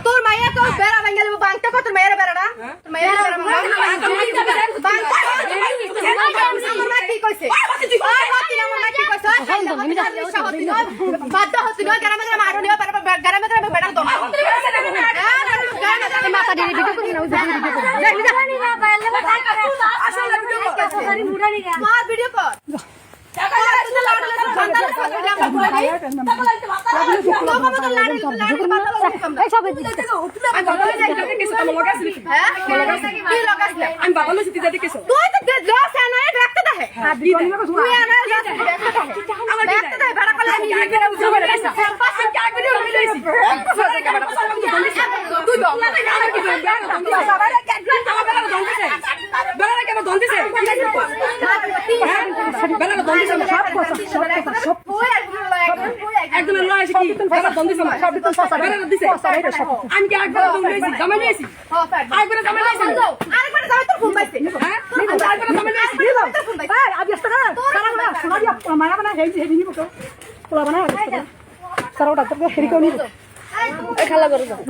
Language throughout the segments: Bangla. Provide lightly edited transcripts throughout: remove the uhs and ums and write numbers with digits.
তোর মাইয়া তো বেড়া ভেঙে দেবো বাংটা কত মেয়ের বেড়া না কি কইছে বাধ্য হচ্ছে নয় গ্রামে গ্রামে আরো নিয়ে গ্রামে গ্রামে বেড়া তো মাথা দিয়ে ভিডিও করি না ভিডিও কর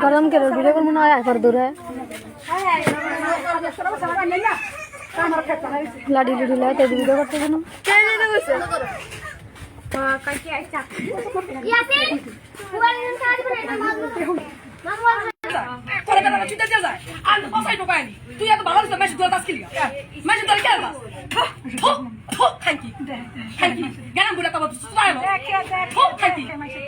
গরম করে ভিডিও করবো না দূরে লাডি লুডি লাগে ভিডিও করতে কেন তুই এত ভালো মেসেজ দোয়া দাস কিলি মেসেজ দোয়া কেন খাইকি খাইকি গান বুলা তো সুবাই খাইকি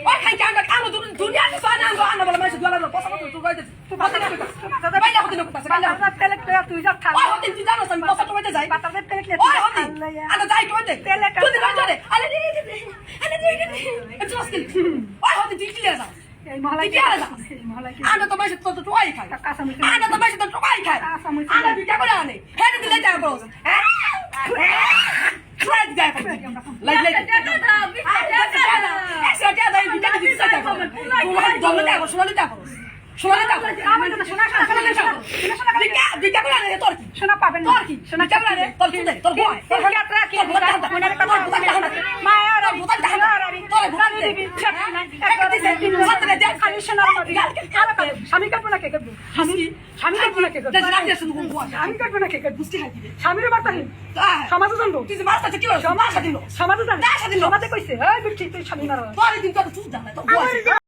ওই খাইকি আমরা কাম দুনিয়া তো সানা আমরা বলা মেসেজ দোয়া পয়সা কত তুই কইতে তুই পয়সা কত বাইলা হতে না কথা বাইলা তুই যা খা ওই হতে তুই জানো আমি পয়সা কইতে যাই পাতা দে পেলে ওই হতে আটা যাই কইতে তুই দিবা জরে আরে রে এটা স্কিল ওই হতে তুই কি যা আনা তো মাসে তো টুয়াই খাই আনা তো মাসে তো টুয়াই খাই আনা বিটা করে আনে হেড দিলে যা বস ট্রাই যা লাইক এক্সট্রা যা দাই বিটা দিতে যা দমলে যা সোনালি যা সোনালি যা আমি তো সোনা বিটা করে আনে তোর কি সোনা পাবেন তোর কি সোনা কেমন আনে তোর কি দে তোর বয় তোর যাত্রা কি মনের কথা মা আর বুতা জানা তোর বুতা দিবি স্বামী কাটবো না কে কাটবো স্বামী কাটবো না কে কাটবো আমি কাটবো না কে কাটবো বুঝতে হয় স্বামীর বার্তা সমাজে জানবো তুই যে বার্তা কি সমাজে জানবো সমাজে জানবো সমাজে কইছে এই বিটি তুই স্বামী মারা তোর দিন তো চুপ জানা তো